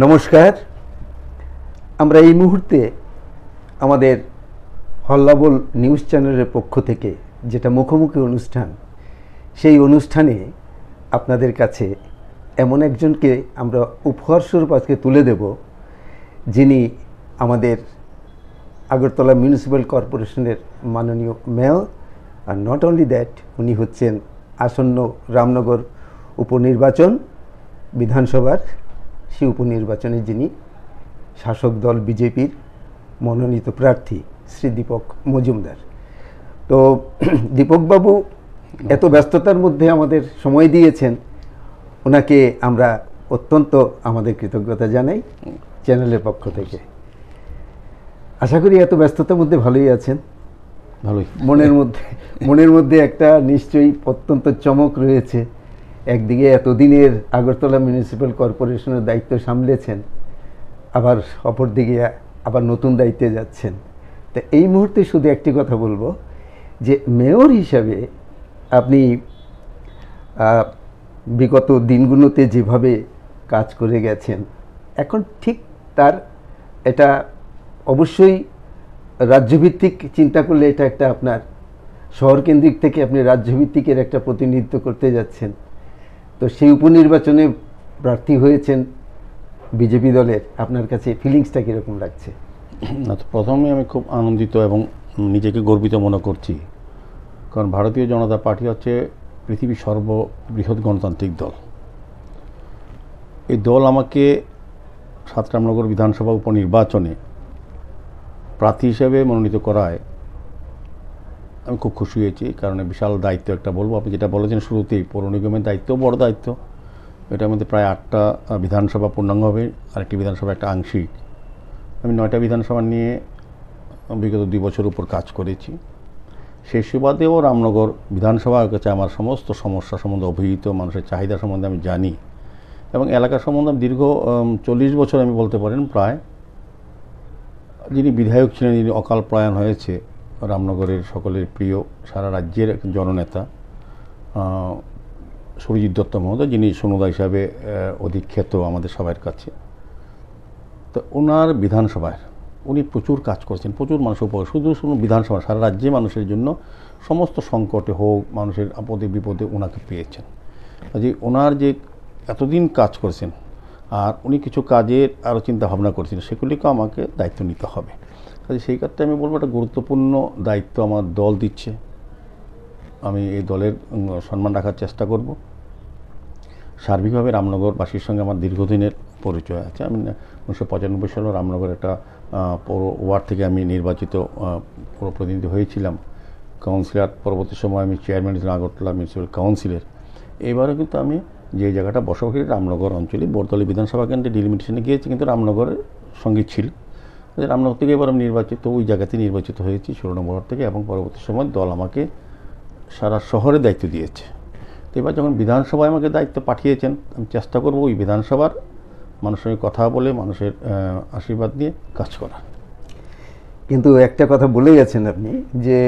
নমস্কার। আমরা এই মুহূর্তে আমাদের হল্লাবল নিউজ চ্যানেলের পক্ষ থেকে যেটা মুখোমুখি অনুষ্ঠান, সেই অনুষ্ঠানে আপনাদের কাছে এমন একজনকে আমরা উপহারস্বরূপ আজকে তুলে দেব, যিনি আমাদের আগরতলা মিউনিসিপ্যাল কর্পোরেশনের মাননীয় mayor. Are not only that, উনি হচ্ছেন আসন্ন রামনগর উপনির্বাচন বিধানসভার, সেই উপনির্বাচনে যিনি শাসক দল বিজেপির মনোনীত প্রার্থী শ্রী দীপক মজুমদার। তো দীপকবাবু এত ব্যস্ততার মধ্যে আমাদের সময় দিয়েছেন, ওনাকে আমরা অত্যন্ত আমাদের কৃতজ্ঞতা জানাই চ্যানেলের পক্ষ থেকে। আশা করি এত ব্যস্ততার মধ্যে ভালোই আছেন। ভালোই। মনের মধ্যে একটা নিশ্চয়ই অত্যন্ত চমক রয়েছে। একদিকে এতদিনের আগরতলা মিউনিসিপ্যাল কর্পোরেশনের দায়িত্ব সামলেছেন, আবার অপরদিকে আবার নতুন দায়িত্বে যাচ্ছেন। তো এই মুহূর্তে শুধু একটি কথা বলবো যে মেয়র হিসাবে আপনি বিগত দিনগুলোতে যেভাবে কাজ করে গেছেন, এখন ঠিক তার এটা অবশ্যই রাজ্যভিত্তিক চিন্তা করলে এটা একটা আপনার শহরকেন্দ্রিক থেকে আপনি রাজ্যভিত্তিকের একটা প্রতিনিধিত্ব করতে যাচ্ছেন। তো সেই উপনির্বাচনে প্রার্থী হয়েছেন বিজেপি দলের, আপনার কাছে ফিলিংসটা কীরকম লাগছে? না, তো প্রথমে আমি খুব আনন্দিত এবং নিজেকে গর্বিত মনে করছি, কারণ ভারতীয় জনতা পার্টি হচ্ছে পৃথিবীর সর্ববৃহৎ গণতান্ত্রিক দল। এই দল আমাকে রামনগর বিধানসভা উপনির্বাচনে প্রার্থী হিসেবে মনোনীত করায় আমি খুব খুশি হয়েছি। কারণ বিশাল দায়িত্ব একটা বলবো, আপনি যেটা বলেছেন শুরুতেই, পৌর নিগমের দায়িত্ব বড় দায়িত্ব। এটার মধ্যে প্রায় 8টা বিধানসভা পূর্ণাঙ্গভাবে, আরেকটি বিধানসভা একটা আংশিক। আমি 9টা বিধানসভা নিয়ে বিগত 2 বছর উপর কাজ করেছি। সেই সুবাদেও রামনগর বিধানসভার কাছে আমার সমস্ত সমস্যা সম্বন্ধে অভিহিত, মানুষের চাহিদা সম্বন্ধে আমি জানি এবং এলাকা সম্বন্ধে দীর্ঘ 40 বছর আমি বলতে পারেন প্রায়। যিনি বিধায়ক ছিলেন, যিনি অকাল প্রয়াণ হয়েছে, রামনগরের সকলের প্রিয়, সারা রাজ্যের একজন জননেতা সুরজিৎ দত্ত মহোদয়, যিনি সোনুদা হিসাবে অধিখ্যাত আমাদের সবার কাছে। তো ওনার বিধানসভায় উনি প্রচুর কাজ করেছেন, প্রচুর মানুষের উপকার, শুধু বিধানসভা সারা রাজ্যে মানুষের জন্য সমস্ত সংকটে হোক, মানুষের আপদে বিপদে ওনাকে পেয়েছেন। যে ওনার যে এতদিন কাজ করেছেন, আর উনি কিছু কাজের আরও চিন্তা ভাবনা করেছেন, সেগুলিকেও আমাকে দায়িত্ব নিতে হবে। কাজে সেই ক্ষেত্রে আমি বলবো একটা গুরুত্বপূর্ণ দায়িত্ব আমার দল দিচ্ছে। আমি এই দলের সম্মান রাখার চেষ্টা করব। সার্বিকভাবে রামনগরবাসীর সঙ্গে আমার দীর্ঘদিনের পরিচয় আছে। আমি 1995 সালে রামনগর একটা পৌর ওয়ার্ড থেকে আমি নির্বাচিত পৌর প্রতিনিধি হয়েছিলাম, কাউন্সিলর। পরবর্তী সময় আমি চেয়ারম্যান ছিলাম আগরতলা মিউনিসিপ্যাল কাউন্সিলের। এবারও কিন্তু আমি যে জায়গাটা বসবাস রামনগর অঞ্চলে বরদলি বিধানসভা কেন্দ্রে ডিলিমিটেশনে গিয়েছি, কিন্তু রামনগরের সঙ্গে ছিল। রামনগর থেকে এবার আমি নির্বাচিত, ওই জায়গাতে নির্বাচিত হয়েছি 16 নম্বর ওয়ার্ড থেকে, এবং পরবর্তী সময় দল আমাকে সারা শহরে দায়িত্ব দিয়েছে। তো এবার যখন বিধানসভায় আমাকে দায়িত্ব পাঠিয়েছেন, আমি চেষ্টা করব ওই বিধানসভার মানুষের সঙ্গে কথা বলে মানুষের আশীর্বাদ নিয়ে কাজ করা। কিন্তু একটা কথা বলে গেছেন আপনি যে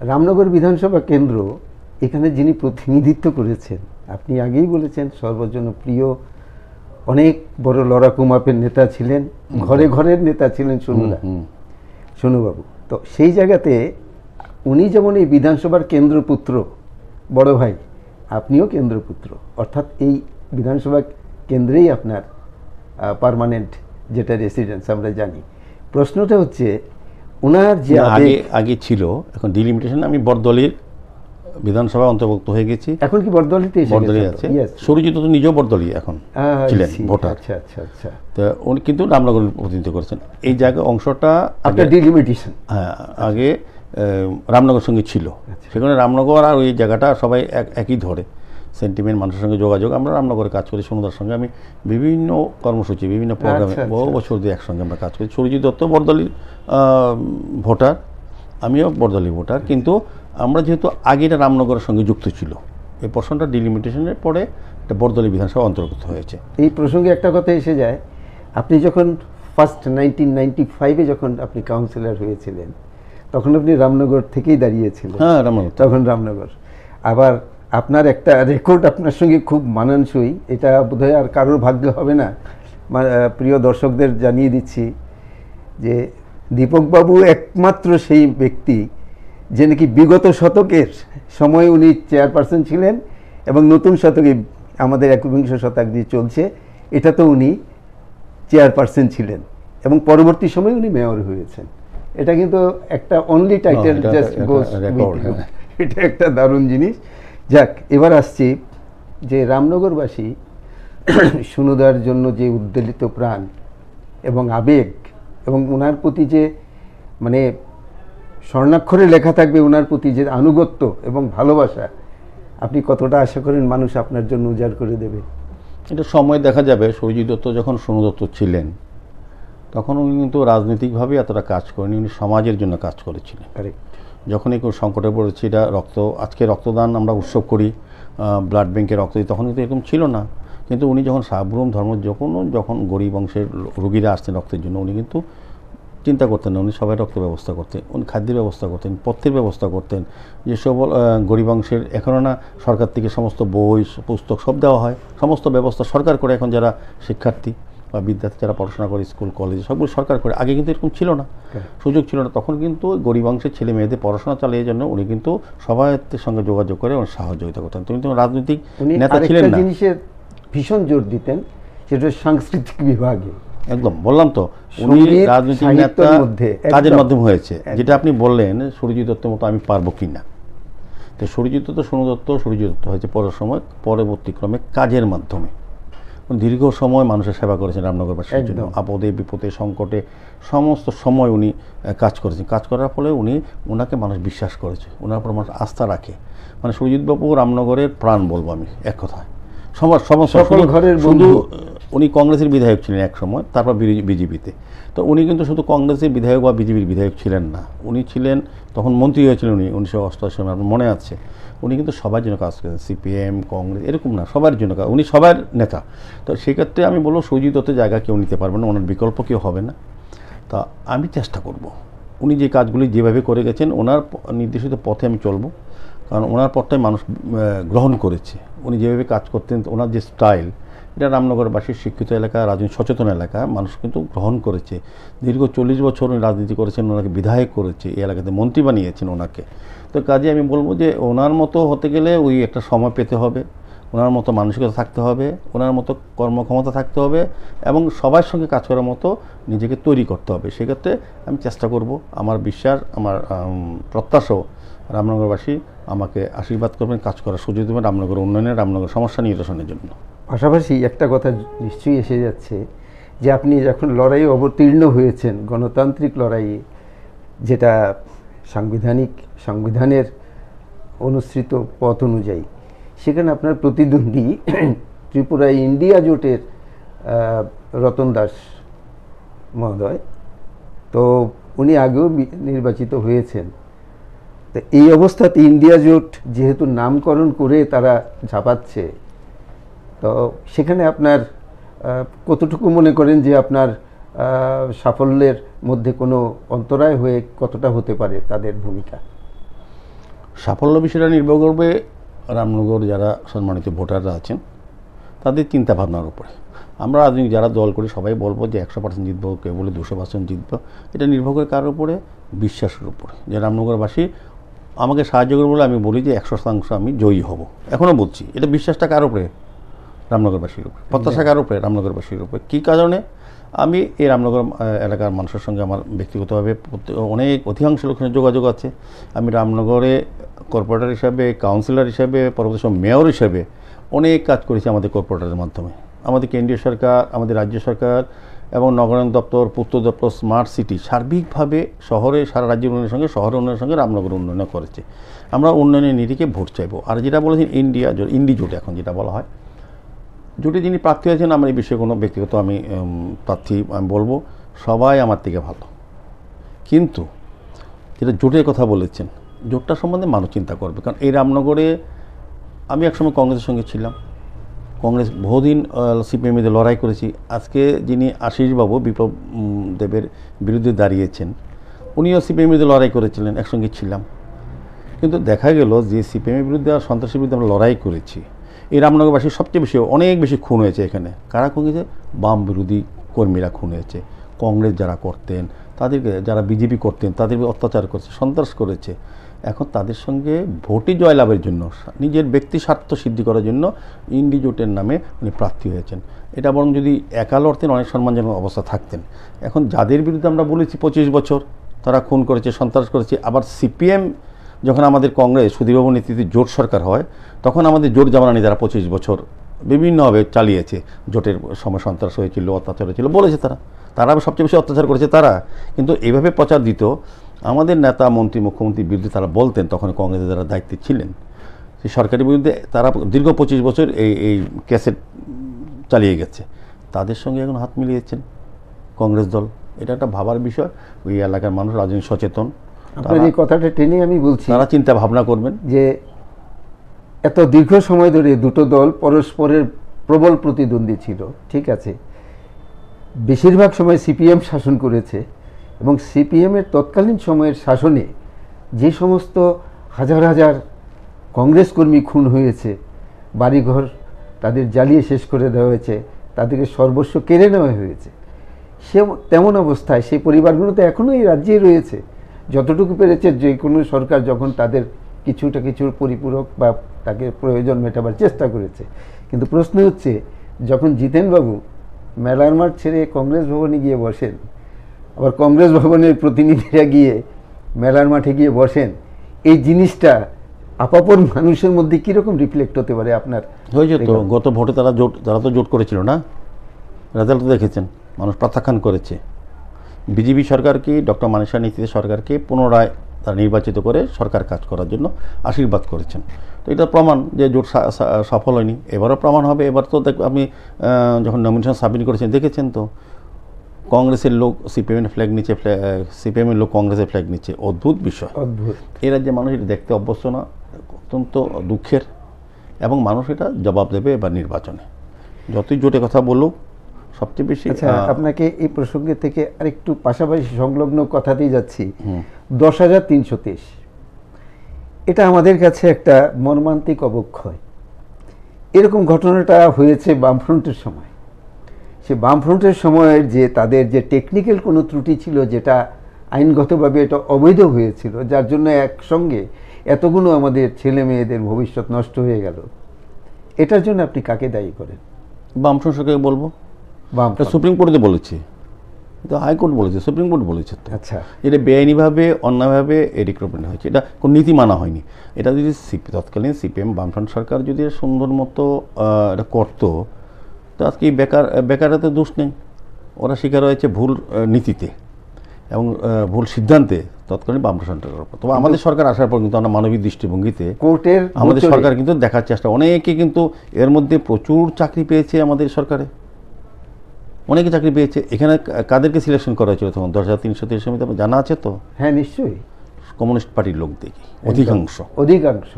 রামনগর বিধানসভা কেন্দ্র, এখানে যিনি প্রতিনিধিত্ব করেছেন, আপনি আগেই বলেছেন সর্বজনপ্রিয়, অনেক বড় লড়াকু মাপের নেতা ছিলেন, ঘরে ঘরের নেতা ছিলেন সোনুবাবু। তো সেই জায়গাতে উনি যেমন এই বিধানসভার কেন্দ্রপুত্র, বড় ভাই, আপনিও কেন্দ্রপুত্র, অর্থাৎ এই বিধানসভা কেন্দ্রেই আপনার পার্মানেন্ট যেটা রেসিডেন্স আমরা জানি। প্রশ্নটা হচ্ছে ওনার যে আগে ছিল, এখন ডিলিমিটেশন আমি বরদলির বিধানসভা অন্তর্ভুক্ত হয়ে গেছি। এখন কি বরদলিতে আছে? সুরজিৎ তো নিজেও বরদলি এখন ছিলেন ভোটার। আচ্ছা আচ্ছা আচ্ছা। তো উনি কিন্তু রামনগর প্রতিনিধিত্ব করেছেন। এই জায়গা অংশটা আপনার ডিলিমিটেশন আগে রামনগর সঙ্গে ছিল, সেখানে রামনগর আর ওই জায়গাটা সবাই একই ধরে, সেন্টিমেন্ট, মানুষের সঙ্গে যোগাযোগ। আমরা রামনগরে কাজ করি, সোনুদার সঙ্গে আমি বিভিন্ন কর্মসূচি, বিভিন্ন প্রোগ্রামে বহু বছর দিয়ে একসঙ্গে আমরা কাজ করি। সুরজিৎ দত্ত বরদলির ভোটার, আমিও বরদলি ভোটার, কিন্তু আমরা যেহেতু আগে এটা রামনগরের সঙ্গে যুক্ত ছিল, এই প্রশ্নটা ডিলিমিটেশনের পরে এটা বরদলি বিধানসভা অন্তর্ভুক্ত হয়েছে। এই প্রসঙ্গে একটা কথা এসে যায়, আপনি যখন ফার্স্ট 1995-এ যখন আপনি কাউন্সিলর হয়েছিলেন, তখন আপনি রামনগর থেকেই দাঁড়িয়েছিলেন। হ্যাঁ, রামনগর, তখন রামনগর। আবার আপনার একটা রেকর্ড আপনার সঙ্গে খুব মানানসই, এটা বোধহয় আর কারোর ভাগ্য হবে না প্রিয় দর্শকদের জানিয়ে দিচ্ছি যে দীপকবাবু একমাত্র সেই ব্যক্তি যে নাকি বিগত শতকের সময় উনি চেয়ারপারসন ছিলেন এবং নতুন শতকে আমাদের 21 শতাব্দী চলছে এটা তো উনি চেয়ারপারসন ছিলেন এবং পরবর্তী সময়ে উনি মেয়র হয়েছেন। এটা কিন্তু একটা only title, just goes with you. এটা একটা দারুণ জিনিস। যাক, এবার আসছি যে রামনগরবাসী সুনুদার জন্য যে উদ্বেলিত প্রাণ এবং আবেগ এবং ওনার প্রতি যে মানে স্বর্ণাক্ষরে লেখা থাকবে ওনার প্রতি যে আনুগত্য এবং ভালোবাসা, আপনি কতটা আশা করেন মানুষ আপনার জন্য উজাড় করে দেবে? এটা সময় দেখা যাবে। সুরজিৎ দত্ত যখন সোনু দত্ত ছিলেন তখন উনি কিন্তু রাজনৈতিকভাবে এতটা কাজ করেনি, উনি সমাজের জন্য কাজ করেছিলেন। যখনই কেউ সংকটে পড়েছে, এটা আজকে রক্তদান আমরা উৎসব করি, ব্লাড ব্যাংকে রক্ত দিই, তখন কিন্তু এরকম ছিল না। কিন্তু উনি যখন সাবরুম ধর্ম যখন গরিব অংশের রোগীরা আসতেন রক্তের জন্য, উনি কিন্তু চিন্তা করতেন না, উনি সবাই রক্তের ব্যবস্থা করতেন, উনি খাদ্যের ব্যবস্থা করতেন, পথ্যের ব্যবস্থা করতেন। যেসব গরিব অংশের এখনও না সরকার থেকে সমস্ত বই পুস্তক সব দেওয়া হয়, সমস্ত ব্যবস্থা সরকার করে। এখন যারা শিক্ষার্থী বা বিদ্যার্থী যারা পড়াশোনা করে স্কুল কলেজে, সবগুলো সরকার করে। আগে কিন্তু এরকম ছিল না, সুযোগ ছিল না। তখন কিন্তু গরিব অংশের ছেলে মেয়েদের পড়াশোনা চালিয়ে জন্য উনি কিন্তু সবাইয়ের সঙ্গে যোগাযোগ করে উনি সহযোগিতা করতেন। তিনি তো রাজনৈতিক নেতা ছিলেন না। জিনিসের ভীষণ জোর দিতেন, সেটা সাংস্কৃতিক বিভাগে। একদম বললাম তো, উনি রাজনৈতিক নেতা কাজের মাধ্যমে হয়েছে। যেটা আপনি বললেন সুরজিৎ দত্তের মতো আমি পারবো কি না, তো সুরজিৎ দত্ত সোনু দত্ত সুরজিৎ দত্ত হয়েছে পরবর্তীক্রমে কাজের মাধ্যমে। দীর্ঘ সময় মানুষের সেবা করেছেন রামনগরবাসীর জন্য, আপদে বিপদে সংকটে সমস্ত সময় উনি কাজ করেছেন। কাজ করার ফলে ওনাকে মানুষ বিশ্বাস করেছে, ওনার উপর মানুষ আস্থা রাখে। মানে সুরজিৎ বাবু রামনগরের প্রাণ বলবো আমি এক কথায়। সকল ঘরের শুধু উনি কংগ্রেসের বিধায়ক ছিলেন এক সময়, তারপর বিজেপিতে। তো উনি কিন্তু শুধু কংগ্রেসের বিধায়ক বা বিজেপির বিধায়ক ছিলেন না, উনি ছিলেন তখন মন্ত্রী হয়েছিলেন উনি 1988 সালে, আপনার মনে আছে। উনি কিন্তু সবার জন্য কাজ করেছেন, সিপিএম কংগ্রেস এরকম না, সবার জন্য উনি সবার নেতা। তো সেক্ষেত্রে আমি বলবো সুরজিৎ দত্তের জায়গা কেউ নিতে পারবে না, ওনার বিকল্প কেউ হবে না। তা আমি চেষ্টা করব উনি যে কাজগুলি যেভাবে করে গেছেন ওনার নির্দেশিত পথে আমি চলবো, কারণ ওনার পথটাই মানুষ গ্রহণ করেছে। উনি যেভাবে কাজ করতেন, ওনার যে স্টাইল, এটা রামনগরবাসীর শিক্ষিত এলাকা, রাজনীতি সচেতন এলাকা, মানুষ কিন্তু গ্রহণ করেছে। দীর্ঘ 40 বছর উনি রাজনীতি করেছেন, ওনাকে বিধায়ক করেছে, এই এলাকাতে মন্ত্রী বানিয়েছেন ওনাকে। তো কাজে আমি বলবো যে ওনার মতো হতে গেলে ওই একটা সময় পেতে হবে, ওনার মতো মানসিকতা থাকতে হবে, ওনার মতো কর্মক্ষমতা থাকতে হবে এবং সবার সঙ্গে কাজ করার মতো নিজেকে তৈরি করতে হবে। সেক্ষেত্রে আমি চেষ্টা করব, আমার বিশ্বাস, আমার প্রত্যাশাও রামনগরবাসী আমাকে আশীর্বাদ করবেন, কাজ করার সুযোগ দেবেন রামনগর উন্নয়নের, রামনগর সমস্যা নিরসনের জন্য। পাশাপাশি একটা কথা নিশ্চয়ই এসে যাচ্ছে যে আপনি যখন লড়াইয়ে অবতীর্ণ হয়েছেন, গণতান্ত্রিক লড়াইয়ে, যেটা সংবিধানের অনুসৃত পথ অনুযায়ী, সেখানে আপনার প্রতিদ্বন্দ্বী ত্রিপুরা ইন্ডিয়া জোটের রতন দাস মহোদয়, তো উনি আগেও নির্বাচিত হয়েছেন। তো এই অবস্থাতে ইন্ডিয়া জোট যেহেতু নামকরণ করে তারা ঝাঁপাচ্ছে, তো সেখানে আপনার কতটুকু মনে করেন যে আপনার সাফল্যের মধ্যে কোনো অন্তরায় হয়ে কতটা হতে পারে তাদের ভূমিকা? সাফল্য বিষয়টা নির্ভর করবে রামনগর যারা সম্মানিত ভোটাররা আছেন তাদের চিন্তাভাবনার উপরে। আমরা রাজনৈতিক যারা দল করি সবাই বলবো যে 100% জিতবো, কেউ বলে 200% জিতবো। এটা নির্ভর করে কার উপরে? বিশ্বাসের উপরে। যে রামনগরবাসী আমাকে সাহায্য করবে বলে আমি বলি যে 100% আমি জয়ী হব, এখনও বলছি। এটা বিশ্বাসটা কার উপরে? রামনগরবাসীর উপরে। প্রত্যাশা কার উপরে? রামনগরবাসীর উপরে। কী কারণে? আমি এই রামনগর এলাকার মানুষের সঙ্গে আমার ব্যক্তিগতভাবে অধিকাংশ লোকের যোগাযোগ আছে। আমি রামনগরে কর্পোরেটর হিসাবে, কাউন্সিলর হিসাবে, পরবর্তী সময় মেয়র হিসাবে অনেক কাজ করেছি আমাদের কর্পোরেটরের মাধ্যমে। আমাদের কেন্দ্রীয় সরকার, আমাদের রাজ্য সরকার এবং নগরায়ণ দপ্তর, পূর্ত দপ্তর, স্মার্ট সিটি সার্বিকভাবে শহরে, সারা রাজ্যের উন্নয়নের সঙ্গে শহরের উন্নয়নের সঙ্গে রামনগর উন্নয়ন করেছে। আমরা উন্নয়নের নিরিখে ভোট চাইব। আর যেটা বলেছেন ইন্ডি জোট, এখন যেটা বলা হয় জোটে যিনি প্রার্থী হয়েছেন, আমার এই বিষয়ে কোনো ব্যক্তিগত আমি প্রার্থী আমি বলবো সবাই আমার থেকে ভালো। কিন্তু যেটা জোটের কথা বলেছেন, জোটটা সম্বন্ধে মানুষ চিন্তা করবে। কারণ এই রামনগরে আমি একসময় কংগ্রেসের সঙ্গে ছিলাম, কংগ্রেস বহুদিন সিপিএমে লড়াই করেছি। আজকে যিনি আশিসবাবু বিপ্লব দেবের বিরুদ্ধে দাঁড়িয়েছেন, উনিও সিপিএমে লড়াই করেছিলেন, একসঙ্গে ছিলাম। কিন্তু দেখা গেল যে সিপিএমের বিরুদ্ধে আর সন্ত্রাসের বিরুদ্ধে আমরা লড়াই করেছি, এই রামনগরবাসীর সবচেয়ে বেশি, অনেক বেশি খুন হয়েছে এখানে। কারা খুন হয়েছে? বাম বিরোধী কর্মীরা খুন হয়েছে, কংগ্রেস যারা করতেন তাদেরকে, যারা বিজেপি করতেন তাদের অত্যাচার করেছে, সন্ত্রাস করেছে। এখন তাদের সঙ্গে ভোটে জয়লাভের জন্য, নিজের ব্যক্তি স্বার্থ সিদ্ধি করার জন্য ইন্ডি জোটের নামে উনি প্রার্থী হয়েছেন। এটা বরং যদি একা লড়তেন অনেক সম্মানজনক অবস্থা থাকতেন। এখন যাদের বিরুদ্ধে আমরা বলেছি 25 বছর তারা খুন করেছে, সন্ত্রাস করেছে, আবার সিপিএম যখন আমাদের কংগ্রেস সুধীরবাবুর নেতৃত্বে জোট সরকার হয় তখন আমাদের জোট জামানানি যারা 25 বছর বিভিন্নভাবে চালিয়েছে, জোটের সময় সন্ত্রাস হয়েছিল, অত্যাচার হয়েছিল বলেছে তারা সবচেয়ে বেশি অত্যাচার করেছে তারা। কিন্তু এইভাবে প্রচার দিত আমাদের নেতা মন্ত্রী মুখ্যমন্ত্রীর বিরুদ্ধে, তারা বলতেন তখন কংগ্রেসের যারা দায়িত্বে ছিলেন সেই সরকারের বিরুদ্ধে, তারা দীর্ঘ 25 বছর এই ক্যাসেট চালিয়ে গেছে। তাদের সঙ্গে এখন হাত মিলিয়েছেন কংগ্রেস দল। এটা একটা ভাবার বিষয়। ওই এলাকার মানুষ রাজনৈতিক সচেতন, আপনার এই কথাটা টেনে আমি বলছি, তারা চিন্তা ভাবনা করবেন যে এত দীর্ঘ সময় ধরে দুটো দল পরস্পরের প্রবল প্রতিদ্বন্দ্বী ছিল, ঠিক আছে, বেশিরভাগ সময় সিপিএম শাসন করেছে এবং সিপিএমের তৎকালীন সময়ের শাসনে যে সমস্ত হাজার হাজার কংগ্রেস কর্মী খুন হয়েছে, বাড়িঘর তাদের জ্বালিয়ে শেষ করে দেওয়া হয়েছে, তাদেরকে সর্বস্ব কেড়ে নেওয়া হয়েছে, সে তেমন অবস্থায় সেই পরিবারগুলো তো এখনও এই রাজ্যেই রয়েছে। যতটুকু পেরেছে যে কোনো সরকার যখন তাদের কিছুর পরিপূরক বা তাকে প্রয়োজন মেটাবার চেষ্টা করেছে। কিন্তু প্রশ্ন হচ্ছে, যখন জিতেনবাবু মেলার মাঠ ছেড়ে কংগ্রেস ভবনে গিয়ে বসেন, আবার কংগ্রেস ভবনের প্রতিনিধিরা গিয়ে মেলার মাঠে গিয়ে বসেন, এই জিনিসটা আপাপর মানুষের মধ্যে কীরকম রিফ্লেক্ট হতে পারে আপনার? হয়েছে তো গত ভোটে তারা তো জোট করেছিল না, রেজাল্ট তো দেখেছেন, মানুষ প্রত্যাখ্যান করেছে। বিজেপি সরকারকে, ডক্টর মানিক সাহার নেতৃত্বে সরকারকে পুনরায় তারা নির্বাচিত করে সরকার কাজ করার জন্য আশীর্বাদ করেছেন। তো এটা প্রমাণ যে জোট সফল হয়নি। এবারও প্রমাণ হবে। এবার তো আপনি যখন নমিনেশন সাবমিট করেছেন দেখেছেন তো, কংগ্রেসের লোক সিপিএমের ফ্ল্যাগ নিচে, সিপিএমের লোক কংগ্রেসের ফ্ল্যাগ নিচে। অদ্ভুত বিষয়, অদ্ভুত। এই রাজ্যে মানুষ এটা দেখতে অভ্যস্ত না, অত্যন্ত দুঃখের। এবং মানুষ এটা জবাব দেবে এবার নির্বাচনে, যতই জোটে কথা বলুক। সবচেয়ে বেশি আপনাকে এই প্রসঙ্গে থেকে আরেকটু পাশাপাশি সংলগ্ন কথাতেই যাচ্ছি। 10,323 এটা আমাদের কাছে একটা মর্মান্তিক অবক্ষয়। এরকম ঘটনাটা হয়েছে বামফ্রন্টের সময়। সে বামফ্রন্টের সময়ের যে তাদের যে টেকনিক্যাল কোনো ত্রুটি ছিল, যেটা আইনগতভাবে এটা অবৈধ হয়েছিল, যার জন্য একসঙ্গে এতগুলো আমাদের ছেলে মেয়েদের ভবিষ্যৎ নষ্ট হয়ে গেল, এটার জন্য আপনি কাকে দায়ী করেন? বামফ্রন্ট সরকারকে বলবো। সুপ্রিম কোর্টে বলেছে, তো হাইকোর্ট বলেছে, সুপ্রিম কোর্ট বলেছে। তো আচ্ছা, এটা বেআইনিভাবে অন্যায়ভাবে রিক্রুটমেন্ট হয়েছে, এটা কোনো নীতি মানা হয়নি। এটা যদি তৎকালীন সিপিএম বামফ্রন্ট সরকার যদি সুন্দর মতো এটা করতো, তো আজকে এই বেকারতে দোষ নেই। ওরা শিকার হয়েছে ভুল নীতিতে এবং ভুল সিদ্ধান্তে তৎকালীন বামফ্রন্ট সরকারের উপর। তবে আমাদের সরকার আসার পর কিন্তু আমরা মানবিক দৃষ্টিভঙ্গিতে কোর্টের আমাদের সরকার কিন্তু দেখার চেষ্টা, অনেকে কিন্তু এর মধ্যে প্রচুর চাকরি পেয়েছে আমাদের সরকারে, অনেকে চাকরি পেয়েছে। এখানে কাদেরকে সিলেকশন করা হয়েছিল তখন? 10,323 সমিতি জানা আছে তো? হ্যাঁ, নিশ্চয়ই। কমিউনিস্ট পার্টির লোক দেখি অধিকাংশ।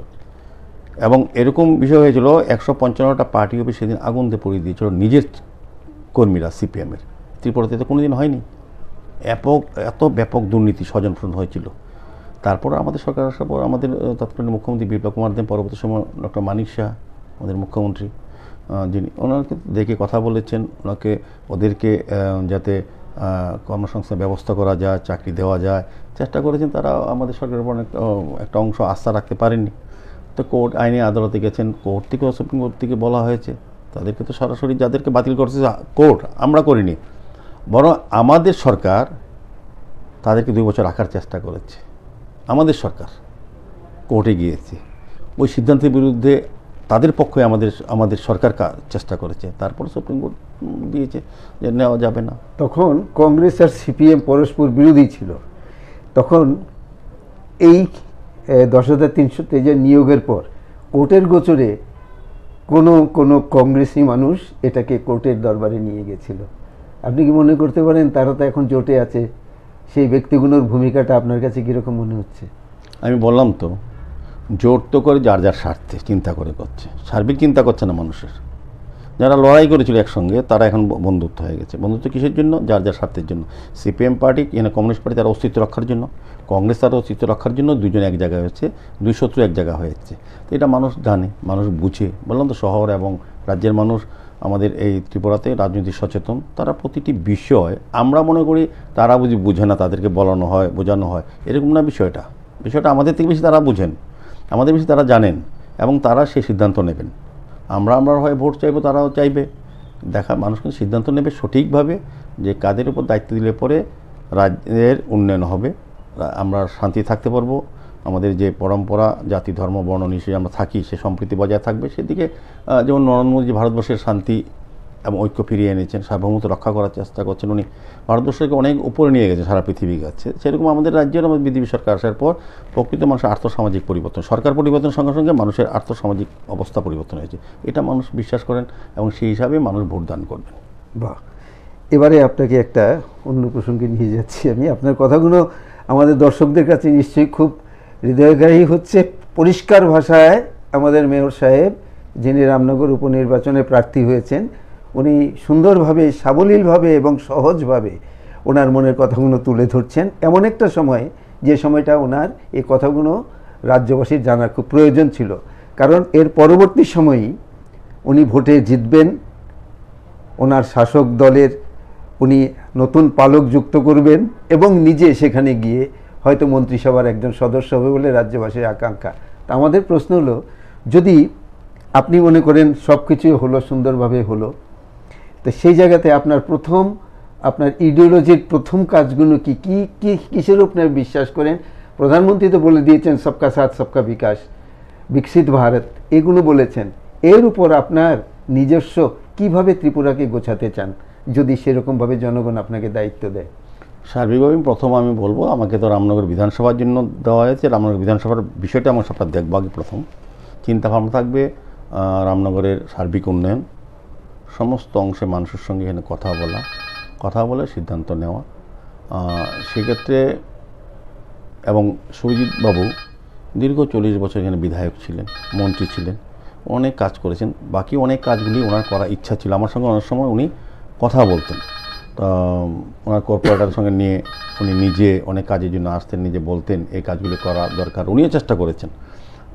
এবং এরকম বিষয় হয়েছিল, 155টা পার্টি অফিস সেদিন আগুন দিয়ে পড়িয়ে দিয়েছিল নিজের কর্মীরা সিপিএমের। ত্রিপুরাতে তো কোনোদিন হয়নি। এত ব্যাপক দুর্নীতি স্বজনপ্রণ হয়েছিল। তারপর আমাদের সরকার আসার পর আমাদের তৎকালীন মুখ্যমন্ত্রী বিপ্লব কুমার দেব, পরবর্তী সময় ডক্টর মানিক সাহা আমাদের মুখ্যমন্ত্রী, যিনি ওনাকে দেখে কথা বলেছেন, ওদেরকে যাতে কর্মসংস্থান ব্যবস্থা করা যায়, চাকরি দেওয়া যায় চেষ্টা করেছেন। তারা আমাদের সরকারের উপর একটা অংশ আস্থা রাখতে পারেননি। তো কোর্ট, আইনি আদালতে গেছেন, কোর্ট থেকে, সুপ্রিম কোর্ট থেকে বলা হয়েছে তাদেরকে তো সরাসরি যাদেরকে বাতিল করছে কোর্ট, আমরা করিনি, বরং আমাদের সরকার তাদেরকে 2 বছর রাখার চেষ্টা করেছে। আমাদের সরকার কোর্টে গিয়েছে, ওই সিদ্ধান্তের বিরুদ্ধে তাদের পক্ষে আমাদের সরকার চেষ্টা করেছে। তারপর সুপ্রিম কোর্ট দিয়েছে যে নেওয়া যাবে না। তখন কংগ্রেস আর সিপিএম পরস্পর বিরোধী ছিল। তখন এই 10,323 নিয়োগের পর কোর্টের গোচরে কোনো কংগ্রেসি মানুষ এটাকে কোর্টের দরবারে নিয়ে গেছিল। আপনি কি মনে করতে পারেন তারা তো এখন জোটে আছে, সেই ব্যক্তিগুলোর ভূমিকাটা আপনার কাছে কীরকম মনে হচ্ছে? আমি বললাম তো, জোট তো করে যার যার স্বার্থে চিন্তা করে করছে, সার্বিক চিন্তা করছে না মানুষের। যারা লড়াই করেছিল একসঙ্গে তারা এখন বন্ধুত্ব হয়ে গেছে। বন্ধুত্ব কিসের জন্য? যার যার স্বার্থের জন্য। সিপিএম পার্টি, কমিউনিস্ট পার্টি তার অস্তিত্ব রক্ষার জন্য, কংগ্রেস তার অস্তিত্ব রক্ষার জন্য, দুজন এক জায়গায় হয়েছে, দুই শত্রু এক জায়গা হয়েছে। তো এটা মানুষ জানে, মানুষ বুঝে। বললাম তো, শহর এবং রাজ্যের মানুষ আমাদের এই ত্রিপুরাতে রাজনৈতিক সচেতন, তারা প্রতিটি বিষয় আমরা মনে করি তারা বুঝে না, তাদেরকে বলানো হয়, বোঝানো হয়, এরকম না বিষয়টা। বিষয়টা আমাদের থেকে বেশি তারা বুঝেন, আমাদের বেশি তারা জানেন, এবং তারা সেই সিদ্ধান্ত নেবেন। আমরা হয় ভোট চাইবো, তারাও চাইবে। মানুষ কিন্তু সিদ্ধান্ত নেবে সঠিকভাবে যে কাদের উপর দায়িত্ব দিলে পরে রাজ্যের উন্নয়ন হবে, আমরা শান্তি থাকতে পারবো, আমাদের যে পরম্পরা, জাতি, ধর্ম, বর্ণ নিশ্চয়ই আমরা থাকি, সে সম্প্রীতি বজায় থাকবে। সেদিকে যেমন নরেন্দ্র মোদী ভারতবর্ষের শান্তি এবং ঐক্য ফিরিয়ে এনেছেন, সার্বভৌমত্ব রক্ষা করার চেষ্টা করছেন, উনি ভারতবর্ষকে অনেক উপরে নিয়ে গেছেন সারা পৃথিবীর কাছে। সেরকম আমাদের রাজ্যের বিজেপি সরকার আসার পর প্রকৃত মানুষের আর্থসামাজিক পরিবর্তন, সরকার পরিবর্তনের সঙ্গে সঙ্গে মানুষের আর্থসামাজিক অবস্থা পরিবর্তন হয়েছে, এটা মানুষ বিশ্বাস করেন, এবং সেই হিসাবে মানুষ ভোট দান করবেন। বাহ, এবারে আপনাকে একটা অন্য প্রসঙ্গে নিয়ে যাচ্ছি আমি। আপনার কথাগুলো আমাদের দর্শকদের কাছে নিশ্চয়ই খুব হৃদয়গ্রাহী হচ্ছে। পরিষ্কার ভাষায় আমাদের মেয়র সাহেব, যিনি রামনগর উপনির্বাচনে প্রার্থী হয়েছেন, উনি সুন্দরভাবে, সাবলীলভাবে এবং সহজভাবে ওনার মনের কথাগুলো তুলে ধরছেন, এমন একটা সময় যে সময়টা ওনার এই কথাগুলো রাজ্যবাসীর জানার খুব প্রয়োজন ছিল। কারণ এর পরবর্তী সময়েই উনি ভোটে জিতবেন, ওনার শাসক দলের উনি নতুন পালক যুক্ত করবেন এবং নিজে সেখানে গিয়ে হয়তো মন্ত্রিসভার একজন সদস্য হবে বলে রাজ্যবাসীর আকাঙ্ক্ষা। তা আমাদের প্রশ্ন হলো, যদি আপনি মনে করেন সব কিছুই হলো, সুন্দরভাবে হলো, তো সেই জায়গাতে আপনার ইডিওলজির প্রথম কাজগুলো কি কি কিসের উপর বিশ্বাস করেন? প্রধানমন্ত্রী তো বলে দিয়েছেন সবকা সাথ সবকা বিকাশ, বিকশিত ভারত, এগুলো বলেছেন। এর উপর আপনার নিজস্ব কিভাবে ত্রিপুরাকে গোছাতে চান, যদি সেরকমভাবে জনগণ আপনাকে দায়িত্ব দেয়? সার্বিকভাবে প্রথম আমি বলবো, আমাকে তো রামনগর বিধানসভার জন্য দেওয়া হয়েছে, রামনগর বিধানসভার বিষয়টা আমার সবটা দেখবো আগে। প্রথম চিন্তাভাবনা থাকবে রামনগরের সার্বিক উন্নয়ন, সমস্ত অংশে মানুষের সঙ্গে এখানে কথা বলে সিদ্ধান্ত নেওয়া। সেক্ষেত্রে এবং সুরজিৎ বাবু দীর্ঘ 40 বছর এখানে বিধায়ক ছিলেন, মন্ত্রী ছিলেন, অনেক কাজ করেছেন। বাকি অনেক কাজগুলি ওনার করার ইচ্ছা ছিল, আমার সঙ্গে অনেক সময় উনি কথা বলতেন। তা ওনার কর্পোরেটারের সঙ্গে নিয়ে উনি নিজে অনেক কাজের জন্য আসতেন, নিজে বলতেন এই কাজগুলি করা দরকার, উনিও চেষ্টা করেছেন।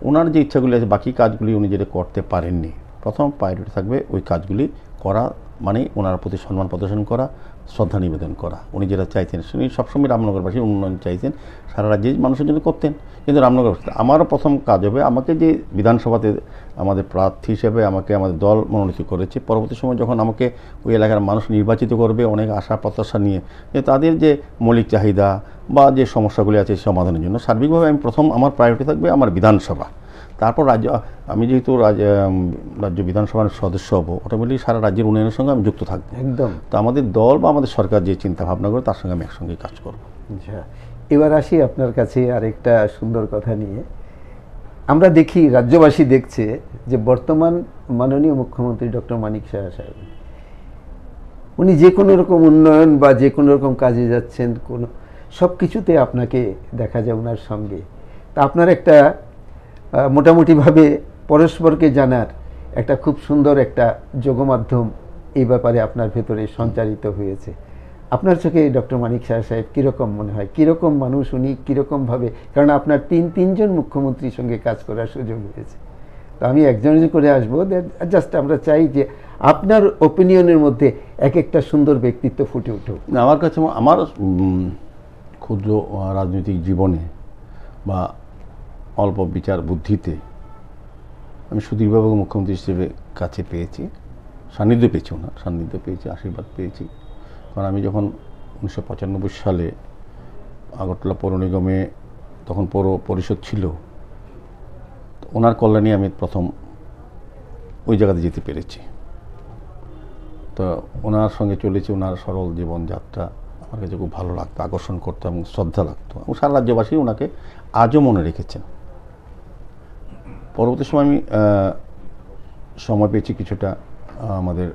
ওনার যে ইচ্ছাগুলি আছে, বাকি কাজগুলি উনি যেটা করতে পারেননি, প্রথম প্রায়োরিটি থাকবে ওই কাজগুলি করা, মানে ওনার প্রতি সম্মান প্রদর্শন করা, শ্রদ্ধা নিবেদন করা। উনি যেটা চাইতেন, উনি সবসময় রামনগরবাসীর উন্নয়ন চাইতেন, সারা রাজ্যে মানুষের জন্য করতেন। কিন্তু রামনগর আমারও প্রথম কাজ হবে, আমাকে যে বিধানসভাতে আমাদের প্রার্থী হিসেবে আমাদের দল মনোনীত করেছে, পরবর্তী সময় যখন আমাকে ওই এলাকার মানুষ নির্বাচিত করবে অনেক আশা প্রত্যাশা নিয়ে, যে তাদের যে মৌলিক চাহিদা বা যে সমস্যাগুলি আছে সমাধানের জন্য সার্বিকভাবে আমি প্রথম আমার প্রায়োরিটি থাকবে আমার বিধানসভা। তারপর আমি যেহেতু রাজ্য বিধানসভার সদস্য হব, অটোমেটিক সারা রাজ্যের উন্নয়নের সঙ্গে আমি যুক্ত থাকবো একদম। তো আমাদের দল বা আমাদের সরকার যে চিন্তা ভাবনা করে, তার সঙ্গে আমি একসঙ্গে কাজ করব। আচ্ছা, এবার আসি আপনার কাছে আরেকটা সুন্দর কথা নিয়ে। আমরা দেখি, রাজ্যবাসী দেখছে যে বর্তমান মাননীয় মুখ্যমন্ত্রী ডক্টর মানিক সাহা, উনি যে কোনো রকম উন্নয়ন বা যে কোনো রকম কাজে যাচ্ছেন, সব কিছুতে আপনাকে দেখা যায় ওনার সঙ্গে। তা আপনার একটা মোটামুটিভাবে পরস্পরকে জানার একটা খুব সুন্দর একটা যোগমাধ্যম এই ব্যাপারে আপনার ভেতরে সঞ্চারিত হয়েছে। আপনার চোখে ডক্টর মানিক সাহেব কীরকম মনে হয়, কীরকম মানুষ উনি, কীরকমভাবে? কারণ আপনার তিনজন মুখ্যমন্ত্রীর সঙ্গে কাজ করার সুযোগ হয়েছে। তো আমি একজন করে আসবো, জাস্ট আমরা চাই যে আপনার ওপিনিয়নের মধ্যে এক একটা সুন্দর ব্যক্তিত্ব ফুটে উঠুক। আমার কাছে আমার ক্ষুদ্র রাজনৈতিক জীবনে বা অল্প বিচার বুদ্ধিতে আমি সুধীরবাবু মুখ্যমন্ত্রী হিসেবে কাছে পেয়েছি, সান্নিধ্য পেয়েছি, ওনার সান্নিধ্য পেয়েছি, আশীর্বাদ পেয়েছি। কারণ আমি যখন 1995 সালে আগরতলা পৌর নিগমে, তখন পৌর পরিষদ ছিল, ওনার কল্যাণে আমি প্রথম ওই জায়গাতে যেতে পেরেছি। তো ওনার সঙ্গে চলেছি, ওনার সরল জীবনযাত্রা আমার কাছে খুব ভালো লাগতো, আকর্ষণ করতো এবং শ্রদ্ধা লাগতো, এবং সারা রাজ্যবাসী ওনাকে আজও মনে রেখেছেন। পরবর্তী সময় আমি সময় পেয়েছি কিছুটা আমাদের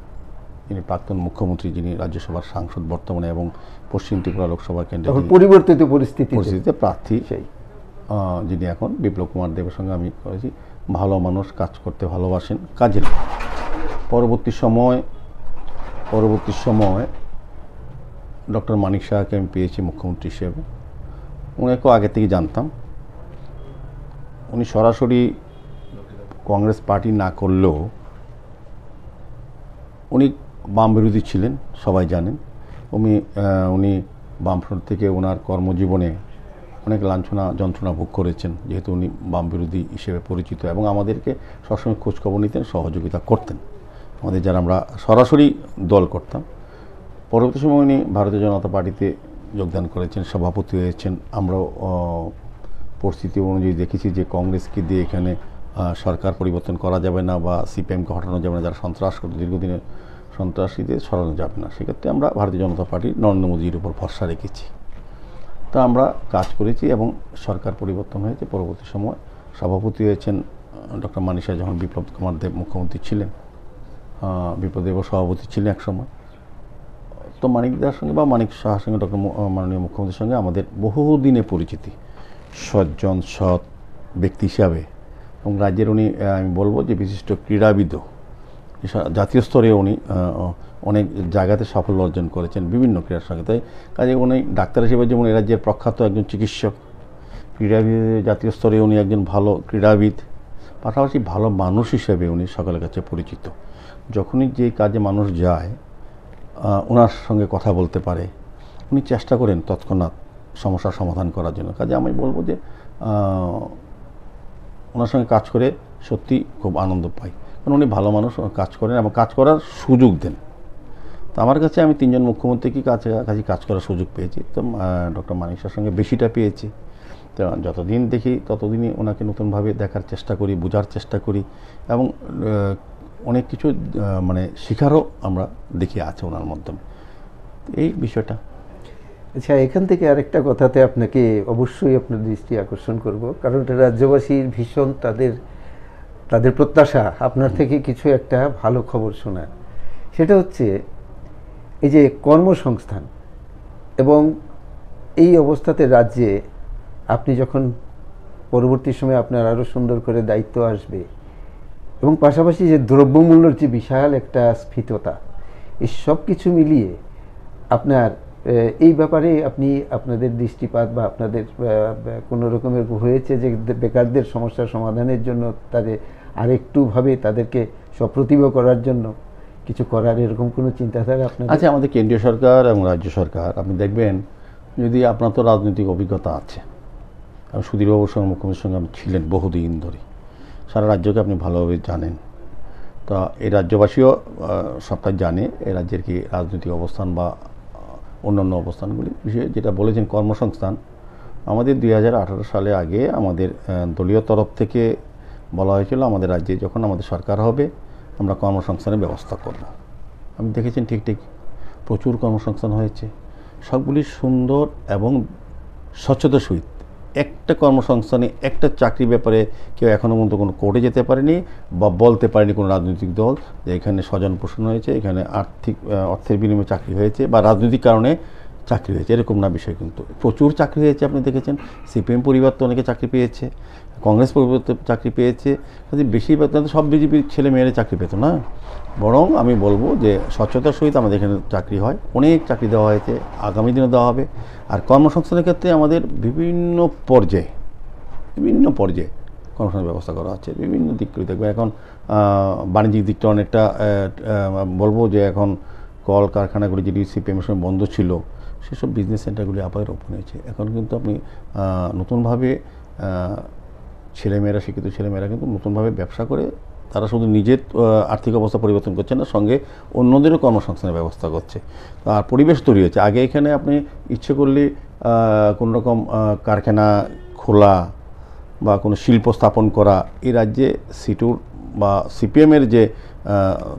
যিনি প্রাক্তন মুখ্যমন্ত্রী, যিনি রাজ্যসভার সাংসদ বর্তমানে এবং পশ্চিম ত্রিপুরা লোকসভা কেন্দ্রে পরিবর্তিত পরিস্থিতিতে প্রার্থী, সেই যিনি এখন বিপ্লব কুমার দেবের সঙ্গে আমি করেছি। ভালো মানুষ, কাজ করতে ভালোবাসেন, কাজের। পরবর্তী সময় ডক্টর মানিক সাহাকে আমি পেয়েছি মুখ্যমন্ত্রী হিসেবে। ওনাকেও আগে থেকে জানতাম। উনি সরাসরি কংগ্রেস পার্টি না করলেও উনি বাম বিরোধী ছিলেন, সবাই জানেন। উনি বামফ্রন্ট থেকে ওনার কর্মজীবনে অনেক লাঞ্ছনা যন্ত্রণা ভোগ করেছেন, যেহেতু উনি বাম বিরোধী হিসেবে পরিচিত, এবং আমাদেরকে সবসময় খোঁজখবর নিতেন, সহযোগিতা করতেন আমাদের, যারা আমরা সরাসরি দল করতাম। পরবর্তী সময় উনি ভারতীয় জনতা পার্টিতে যোগদান করেছেন, সভাপতি হয়েছেন। আমরাও পরিস্থিতি অনুযায়ী দেখেছি যে কংগ্রেসকে দিয়ে এখানে সরকার পরিবর্তন করা যাবে না, বা সিপিএমকে হটানো যাবে না, যারা সন্ত্রাস করতে দীর্ঘদিনের সন্ত্রাসীদের সরানো যাবে না। সেক্ষেত্রে আমরা ভারতীয় জনতা পার্টি নরেন্দ্র মোদীর উপর ভরসা রেখেছি। তা আমরা কাজ করেছি এবং সরকার পরিবর্তন হয়েছে। পরবর্তী সময় সভাপতি হয়েছেন ডক্টর মানিক শাহ, যখন বিপ্লব কুমার দেব মুখ্যমন্ত্রী ছিলেন, বিপ্লব দেবও সভাপতি ছিলেন এক সময়। তো মানিকদার সঙ্গে বা মানিক শাহের সঙ্গে মাননীয় মুখ্যমন্ত্রীর সঙ্গে আমাদের বহুদিনে পরিচিতি, সজ্জন সৎ ব্যক্তি হিসাবে, এবং রাজ্যের উনি আমি বলবো যে বিশিষ্ট ক্রীড়াবিদও, জাতীয় স্তরে উনি অনেক জায়গাতে সাফল্য অর্জন করেছেন বিভিন্ন ক্রীড়ার সঙ্গে। তাই কাজে উনি ডাক্তার হিসেবে যেমন এ রাজ্যের প্রখ্যাত একজন চিকিৎসক, ক্রীড়াবিদ, জাতীয় স্তরে উনি একজন ভালো ক্রীড়াবিদ, পাশাপাশি ভালো মানুষ হিসেবে উনি সকলের কাছে পরিচিত। যখনই যে কাজে মানুষ যায় ওনার সঙ্গে কথা বলতে পারে, উনি চেষ্টা করেন তৎক্ষণাৎ সমস্যার সমাধান করার জন্য। কাজে আমি বলবো যে ওনার সঙ্গে কাজ করে সত্যি খুব আনন্দ পাই, কারণ উনি ভালো মানুষ, কাজ করেন এবং কাজ করার সুযোগ দেন। তো আমার কাছে আমি তিনজন মুখ্যমন্ত্রীকে কাছাকাছি কাজ করার সুযোগ পেয়েছি, তো ডক্টর মানিক শাহের সঙ্গে বেশিটা পেয়েছি। তো যতদিন দেখি ততদিনই ওনাকে নতুনভাবে দেখার চেষ্টা করি, বোঝার চেষ্টা করি, এবং অনেক কিছু মানে শেখারও আমরা দেখি আছে ওনার মাধ্যমে। এই বিষয়টা। আচ্ছা, এখান থেকে আরেকটা কথাতে আপনাকে অবশ্যই আপনার দৃষ্টি আকর্ষণ করব, কারণ এটা রাজ্যবাসীর ভীষণ তাদের প্রত্যাশা আপনার থেকে কিছু একটা ভালো খবর শোনার। সেটা হচ্ছে এই যে কর্মসংস্থান, এবং এই অবস্থাতে রাজ্যে আপনি যখন পরবর্তী সময়ে আপনার আরও সুন্দর করে দায়িত্ব আসবে, এবং পাশাপাশি যে দ্রব্যমূল্যের যে বিশাল একটা স্ফীততা, এই সব কিছু মিলিয়ে আপনার এই ব্যাপারে আপনাদের দৃষ্টিপাত বা আপনাদের কোনো রকমের হয়েছে যে বেকারদের সমস্যার সমাধানের জন্য আরেকটুভাবে তাদেরকে সপ্রতিভ করার জন্য কিছু করার এরকম কোনো চিন্তাধারা আপনার? আচ্ছা, আমাদের কেন্দ্রীয় সরকার এবং রাজ্য সরকার, আপনি দেখবেন যদি আপনার তো রাজনৈতিক অভিজ্ঞতা আছে, এবং সুধীরবাবুর সঙ্গে মুখ্যমন্ত্রীর সঙ্গে আপনি ছিলেন বহুদিন ধরে, সারা রাজ্যকে আপনি ভালোভাবে জানেন। তা এই রাজ্যবাসীও সবটাই জানে এই রাজ্যের কি রাজনৈতিক অবস্থান বা অন্যান্য অবস্থানগুলি বিষয়ে। যেটা বলেছেন কর্মসংস্থান, আমাদের 2018 সালে আগে আমাদের দলীয় তরফ থেকে বলা হয়েছিল আমাদের রাজ্যে যখন আমাদের সরকার হবে আমরা কর্মসংস্থানের ব্যবস্থা করব। আপনি দেখেছেন ঠিক প্রচুর কর্মসংস্থান হয়েছে, সবগুলি সুন্দর এবং স্বচ্ছতার সহিত। একটা কর্মসংস্থানে একটা চাকরি ব্যাপারে কেউ এখনও পর্যন্ত কোনো কোর্টে যেতে পারেনি বা বলতে পারেনি কোনো রাজনৈতিক দল যে এখানে স্বজন পোষণ হয়েছে, এখানে অর্থের বিনিময়ে চাকরি হয়েছে বা রাজনৈতিক কারণে চাকরি হয়েছে, এরকম না বিষয়। কিন্তু প্রচুর চাকরি হয়েছে, আপনি দেখেছেন সিপিএম পরিবার তো অনেকে চাকরি পেয়েছে, কংগ্রেস পরিবার চাকরি পেয়েছে, বেশিরভাগ সব বিজেপির ছেলে মেয়েরা চাকরি পেত না। বরং আমি বলবো যে স্বচ্ছতার সহিত আমাদের এখানে চাকরি হয়, অনেক চাকরি দেওয়া হয়েছে, আগামী দিনে দেওয়া হবে। আর কর্মসংস্থানের ক্ষেত্রে আমাদের বিভিন্ন পর্যায়ে কর্মসংস্থানের ব্যবস্থা করা হচ্ছে বিভিন্ন দিকগুলি। দেখবে এখন বাণিজ্যিক দিকটা অনেকটা বলবো যে এখন কল কারখানাগুলি যেটি সিপিএমের সময় বন্ধ ছিল, সেসব বিজনেস সেন্টারগুলি আবার ওপেন হয়েছে। এখন কিন্তু আপনি নতুনভাবে ছেলেমেয়েরা, শিক্ষিত ছেলেমেয়েরা কিন্তু নতুনভাবে ব্যবসা করে তারা শুধু নিজের আর্থিক অবস্থা পরিবর্তন করছে না, সঙ্গে অন্যদেরও কর্মসংস্থানের ব্যবস্থা করছে। আর পরিবেশ তৈরি হয়েছে। আগে এখানে আপনি ইচ্ছে করলে কোনো রকম কারখানা খোলা বা কোনো শিল্প স্থাপন করা, এই রাজ্যে সিটুর বা সিপিএমের যে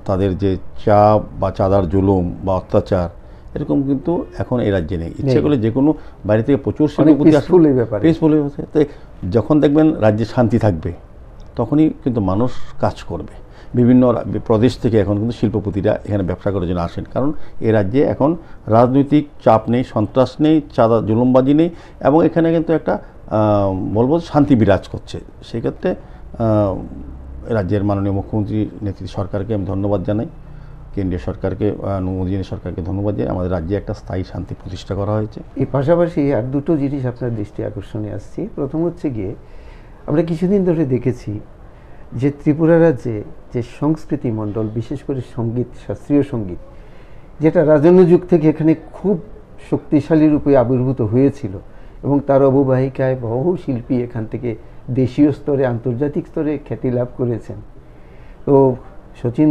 তাদের যে চাপ বা চাঁদার জুলুম বা অত্যাচার, এরকম কিন্তু এখন এই রাজ্যে নেই। ইচ্ছে করলে যে কোনো বাইরে থেকে প্রচুর শিল্পপতি পিসফুল হয়েছে। তাই যখন দেখবেন রাজ্যে শান্তি থাকবে তখনই কিন্তু মানুষ কাজ করবে। বিভিন্ন প্রদেশ থেকে এখন কিন্তু শিল্পপতিরা এখানে ব্যবসা করার জন্য আসেন, কারণ এ রাজ্যে এখন রাজনৈতিক চাপ নেই, সন্ত্রাস নেই, চাঁদা জুলুমবাজি নেই, এবং এখানে কিন্তু একটা বলবো শান্তি বিরাজ করছে। সেক্ষেত্রে রাজ্যের মাননীয় মুখ্যমন্ত্রী নেতৃত্বে সরকারকে আমি ধন্যবাদ জানাই, কেন্দ্রীয় সরকারকে, মোদী সরকারকে ধন্যবাদ জানাই। আমাদের রাজ্যে একটা স্থায়ী শান্তি প্রতিষ্ঠা করা হয়েছে। এই পাশাপাশি আর দুটো জিনিস আপনার দৃষ্টি আকর্ষণে আসছে। প্রথম হচ্ছে গিয়ে আমরা কিছুদিন ধরে দেখেছি যে ত্রিপুরা রাজ্যে যে সংস্কৃতি মণ্ডল, বিশেষ করে সঙ্গীত, শাস্ত্রীয় সঙ্গীত, যেটা রাজন্য যুগ থেকে এখানে খুব শক্তিশালী রূপে আবির্ভূত হয়েছিল এবং তার অববাহিকায় বহু শিল্পী এখান থেকে দেশীয় স্তরে, আন্তর্জাতিক স্তরে খ্যাতি লাভ করেছেন। তো শচীন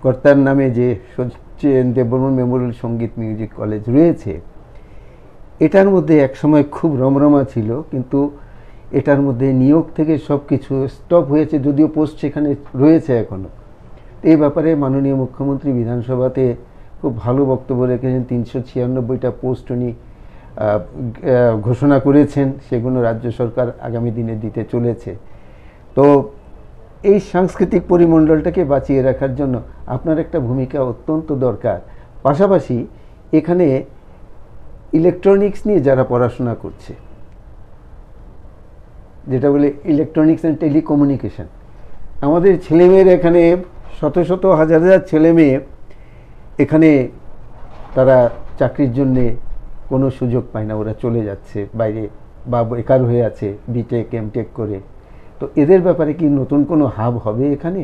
কর্তার নামে যে সচিন দেববর্মন মেমোরিয়াল সঙ্গীত মিউজিক কলেজ রয়েছে, এটার মধ্যে একসময় খুব রমরমা ছিল, কিন্তু এটার মধ্যে নিয়োগ থেকে সব কিছু স্টপ হয়েছে, যদিও পোস্ট সেখানে রয়েছে এখনও। এই ব্যাপারে মাননীয় মুখ্যমন্ত্রী বিধানসভাতে খুব ভালো বক্তব্য রেখেছেন। 396টা পোস্ট উনি ঘোষণা করেছেন, সেগুলো রাজ্য সরকার আগামী দিনে দিতে চলেছে। তো এই সাংস্কৃতিক পরিমণ্ডলটাকে বাঁচিয়ে রাখার জন্য আপনার একটা ভূমিকা অত্যন্ত দরকার। পাশাপাশি এখানে ইলেকট্রনিক্স নিয়ে যারা পড়াশোনা করছে, যেটা বলে ইলেকট্রনিক্স অ্যান্ড টেলিকমিউনিকেশন, আমাদের ছেলেমেয়ের এখানে শত শত হাজার হাজার ছেলেমেয়ে এখানে তারা চাকরির জন্যে কোনো সুযোগ পায় না, ওরা চলে যাচ্ছে বাইরে বা বেকার হয়ে আছে বিটেক এমটেক করে। তো এদের ব্যাপারে কি নতুন কোনো হাব হবে এখানে?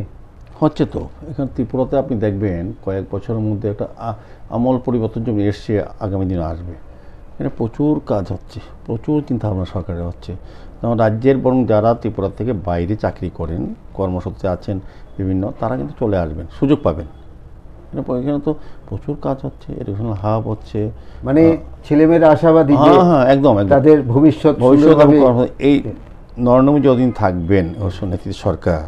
হচ্ছে তো, এখানে ত্রিপুরাতে আপনি দেখবেন কয়েক বছরের মধ্যে একটা আমূল পরিবর্তন যেমন এসছে, আগামী দিনে আসবে। এখানে প্রচুর কাজ হচ্ছে, প্রচুর চিন্তাভাবনা সরকারের হচ্ছে। যেমন রাজ্যের বরং যারা ত্রিপুরা থেকে বাইরে চাকরি করেন, কর্মসূত্রে আছেন বিভিন্ন, তারা কিন্তু চলে আসবেন, সুযোগ পাবেন। এখানে তো প্রচুর কাজ হচ্ছে, এডুকেশনাল হাব হচ্ছে, মানে ছেলেমেয়েরা আশাবাদী যে হ্যাঁ একদম তাদের ভবিষ্যৎ এই নরেন্দ্র মোদী যতদিন থাকবেন ওর নেতৃত্বে সরকার,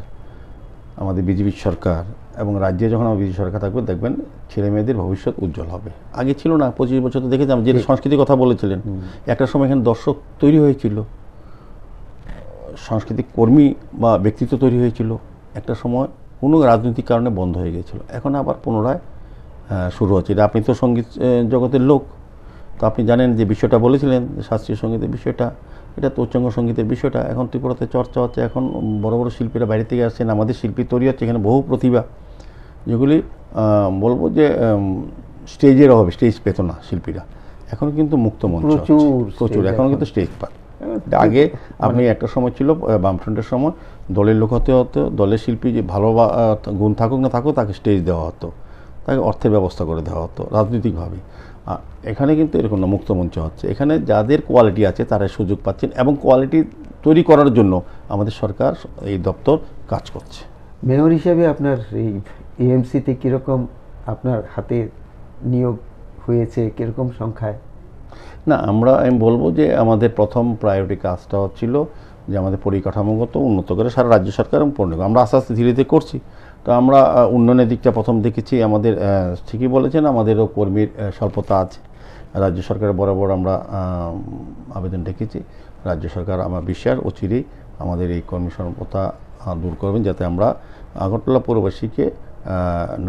আমাদের বিজেপি সরকার, এবং রাজ্যে যখন আমার বিজেপি সরকার থাকবে, দেখবেন ছেলে মেয়েদের ভবিষ্যৎ উজ্জ্বল হবে। আগে ছিল না, 25 বছর তো দেখেছিলাম যে সংস্কৃতির কথা বলেছিলেন, একটা সময় এখানে দর্শক তৈরি হয়েছিল, সাংস্কৃতিক কর্মী বা ব্যক্তিত্ব তৈরি হয়েছিল, একটা সময় কোনো রাজনৈতিক কারণে বন্ধ হয়ে গিয়েছিল, এখন আবার পুনরায় শুরু হচ্ছে। এটা আপনি তো সঙ্গীত জগতের লোক, তো আপনি জানেন যে বিষয়টা বলেছিলেন, শাস্ত্রীয় সঙ্গীতের বিষয়টা, এটা তো উচ্চাঙ্গ সঙ্গীতের বিষয়টা এখন ত্রিপুরাতে চর্চা হচ্ছে। এখন বড় বড় শিল্পীরা বাইরে থেকে আসছেন, আমাদের শিল্পী তৈরি হচ্ছে এখানে, বহু প্রতিভা, যেগুলি বলবো যে স্টেজের অভাবে স্টেজ পেত না শিল্পীরা, এখন কিন্তু মুক্ত মঞ্চ প্রচুর, এখন কিন্তু স্টেজ পায়। আগে আপনি একটা সময় ছিল বামফ্রন্টের সময় দলের লোক হতে হতো, দলের শিল্পী যে ভালো গুণ থাকুক না থাকুক তাকে স্টেজ দেওয়া হতো, তাকে অর্থের ব্যবস্থা করে দেওয়া হতো রাজনৈতিকভাবে। এখানে কিন্তু এরকম না, মুক্ত মঞ্চ হচ্ছে, এখানে যাদের কোয়ালিটি আছে তারা সুযোগ পাচ্ছেন, এবং কোয়ালিটি তৈরি করার জন্য আমাদের সরকার এই দপ্তর কাজ করছে। মেয়র হিসেবে আপনার এই এএমসিতে কীরকম আপনার হাতে নিয়োগ হয়েছে, কীরকম সংখ্যায়? না, আমি বলবো যে আমাদের প্রথম প্রায়োরিটি কাজটা হচ্ছিল যে আমাদের পরিকাঠামোগত উন্নত করে সারা রাজ্য সরকার এবং পণ্য আমরা আস্তে আস্তে ধীরে ধীরে করছি। তো আমরা উন্নয়নের দিকটা প্রথম দেখেছি, আমাদের ঠিকই বলেছেন, আমাদেরও কর্মীর স্বল্পতা আছে। রাজ্য সরকারের বরাবর আমরা আবেদন রেখেছি, রাজ্য সরকার আমার বিশ্বাস অচিরেই আমাদের এই কর্মী স্বল্পতা দূর করবেন, যাতে আমরা আগরতলা পৌরবাসীকে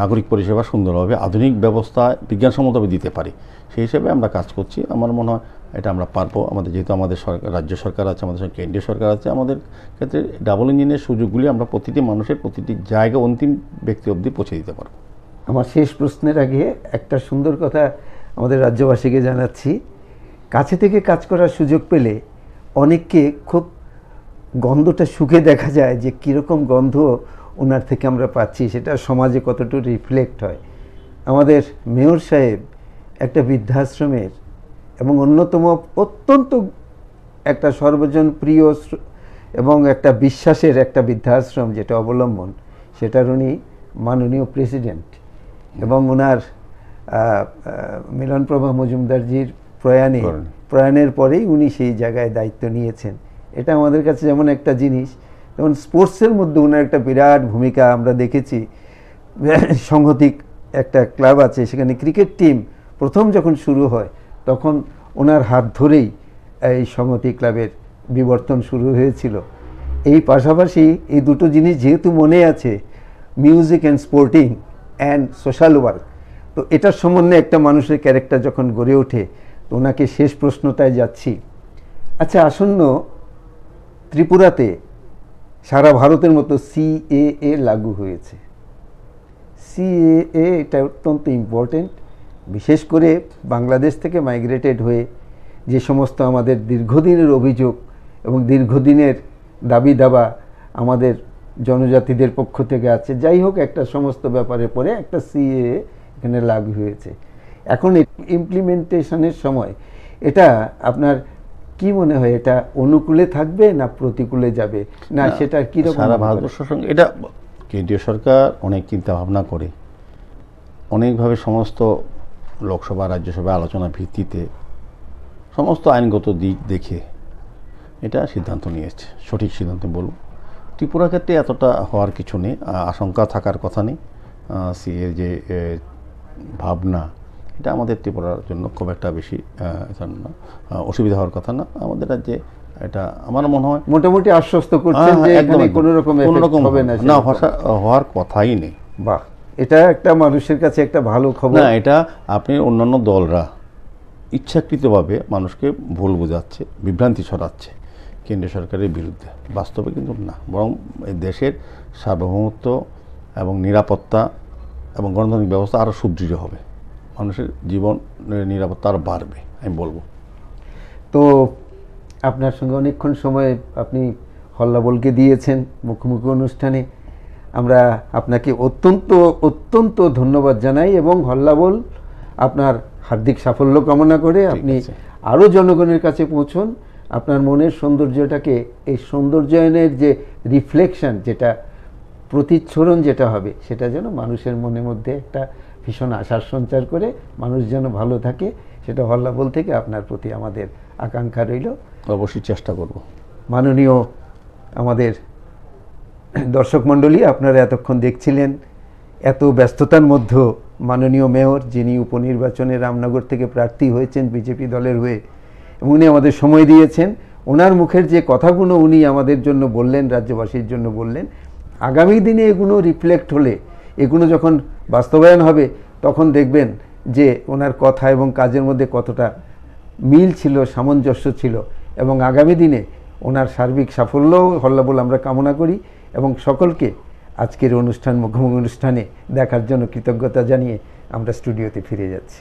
নাগরিক পরিষেবা সুন্দরভাবে আধুনিক ব্যবস্থা বিজ্ঞানসম্মতভাবে দিতে পারি। সেই হিসেবে আমরা কাজ করছি। আমার মনে হয় এটা আমরা পারবো। আমাদের যেহেতু আমাদের সরকার, রাজ্য সরকার আছে, আমাদের সঙ্গে কেন্দ্রীয় সরকার আছে, আমাদের ক্ষেত্রে ডাবল ইঞ্জিনের সুযোগগুলি আমরা প্রতিটি মানুষের প্রতিটি জায়গা অন্তিম ব্যক্তি অবধি পৌঁছে দিতে পারবো। আমার শেষ প্রশ্নের আগে একটা সুন্দর কথা আমাদের রাজ্যবাসীকে জানাচ্ছি, কাছে থেকে কাজ করার সুযোগ পেলে অনেককে খুব গন্ধটা শুকে দেখা যায় যে কীরকম গন্ধ ওনার থেকে আমরা পাচ্ছি, সেটা সমাজে কতটুকু রিফ্লেক্ট হয়। আমাদের মেয়র সাহেব একটা বৃদ্ধাশ্রমের এবং অন্যতম অত্যন্ত একটা সর্বজন প্রিয় এবং একটা বিশ্বাসের একটা বৃদ্ধাশ্রম যেটা অবলম্বন, সেটার উনি মাননীয় প্রেসিডেন্ট, এবং ওনার মিলনপ্রভা মজুমদারজির প্রয়াণের পরেই উনি সেই জায়গায় দায়িত্ব নিয়েছেন। এটা আমাদের কাছে যেমন একটা জিনিস, যেমন স্পোর্টসের মধ্যে ওনার একটা বিরাট ভূমিকা আমরা দেখেছি। সংহতি একটা ক্লাব আছে, সেখানে ক্রিকেট টিম প্রথম যখন শুরু হয় তখন ওনার হাত ধরেই এই সংহতি ক্লাবের বিবর্তন শুরু হয়েছিল। এই পাশাপাশি এই দুটো জিনিস যেহেতু মনে আছে, music and sporting and social work, তো এটার সম্বন্ধে একটা মানুষের ক্যারেক্টার যখন গড়ে ওঠে, তো ওনাকে শেষ প্রশ্নটায় যাচ্ছি। আচ্ছা, আসন্ন ত্রিপুরাতে সারা ভারতের মতো সিএএ লাগু হয়েছে। সিএএ এটা অত্যন্ত ইম্পর্টেন্ট, বিশেষ করে বাংলাদেশ থেকে মাইগ্রেটেড হয়ে যে সমস্ত আমাদের দীর্ঘদিনের অভিযোগ এবং দীর্ঘদিনের দাবি দাবা আমাদের জনজাতিদের পক্ষ থেকে আছে, যাই হোক একটা সমস্ত ব্যাপারের পরে একটা সিএ এখানে লাগু হয়েছে। এখন ইমপ্লিমেন্টেশনের সময় এটা আপনার কি মনে হয়, এটা অনুকূলে থাকবে না প্রতিকূলে যাবে, না সেটা কীরকম? সারা ভারতবর্ষের সঙ্গে এটা কেন্দ্রীয় সরকার অনেক চিন্তা ভাবনা করে অনেকভাবে সমস্ত লোকসভা রাজ্যসভা আলোচনা ভিত্তিতে সমস্ত আইনগত দিক দেখে এটা সিদ্ধান্ত নিয়েছে, সঠিক সিদ্ধান্ত বলব। ত্রিপুরার ক্ষেত্রে এতটা হওয়ার কিছু নেই, আশঙ্কা থাকার কথা নেই। সিএর যে ভাবনা, এটা আমাদের ত্রিপুরার জন্য খুব একটা বেশি অসুবিধা হওয়ার কথা না। আমাদের রাজ্যে এটা আমার মনে হয় মোটামুটি আশ্বস্ত করছেন যে এখানে কোনো রকম হবে না, না হওয়ার কথাই নেই। বাহ, এটা একটা মানুষের কাছে একটা ভালো খবর। না, এটা আপনি অন্যান্য দলরা ইচ্ছাকৃতভাবে মানুষকে ভুল বোঝাচ্ছে, বিভ্রান্তি ছড়াচ্ছে কেন্দ্রীয় সরকারের বিরুদ্ধে, বাস্তবে কিন্তু না। বরং এই দেশের সার্বভৌমত্ব এবং নিরাপত্তা এবং গণতান্ত্রিক ব্যবস্থা আরও সুদৃঢ় হবে, মানুষের জীবন নিরাপত্তা আরও বাড়বে আমি বলবো। তো আপনার সঙ্গে অনেকক্ষণ সময় আপনি হল্লাবলকে দিয়েছেন মুখোমুখি অনুষ্ঠানে, আমরা আপনাকে অত্যন্ত অত্যন্ত ধন্যবাদ জানাই এবং হল্লাবল আপনার হার্দিক সাফল্য কামনা করে আপনি আরও জনগণের কাছে পৌঁছন। আপনার মনের সৌন্দর্যটাকে, এই সৌন্দর্যায়নের যে রিফ্লেকশন, যেটা প্রতিচ্ছরণ যেটা হবে, সেটা যেন মানুষের মনের মধ্যে একটা ভীষণ আশার সঞ্চার করে, মানুষ যেন ভালো থাকে, সেটা হল্লাবল থেকে আপনার প্রতি আমাদের আকাঙ্ক্ষা রইল। অবশ্যই চেষ্টা করব। মাননীয় আমাদের দর্শক মণ্ডলী, আপনারা এতক্ষণ দেখছিলেন এত ব্যস্ততার মধ্যেও মাননীয় মেয়র, যিনি উপনির্বাচনে রামনগর থেকে প্রার্থী হয়েছেন বিজেপি দলের হয়ে, এবং উনি আমাদের সময় দিয়েছেন। ওনার মুখের যে কথাগুলো উনি আমাদের জন্য বললেন, রাজ্যবাসীর জন্য বললেন, আগামী দিনে এগুলো রিফ্লেক্ট হলে, এগুলো যখন বাস্তবায়ন হবে, তখন দেখবেন যে ওনার কথা এবং কাজের মধ্যে কতটা মিল ছিল, সামঞ্জস্য ছিল। এবং আগামী দিনে ওনার সার্বিক সাফল্য হল্লাবল আমরা কামনা করি এবং সকলকে আজকের মুখোমুখি অনুষ্ঠানে দেখার জন্য কৃতজ্ঞতা জানিয়ে আমরা স্টুডিওতে ফিরে যাচ্ছি।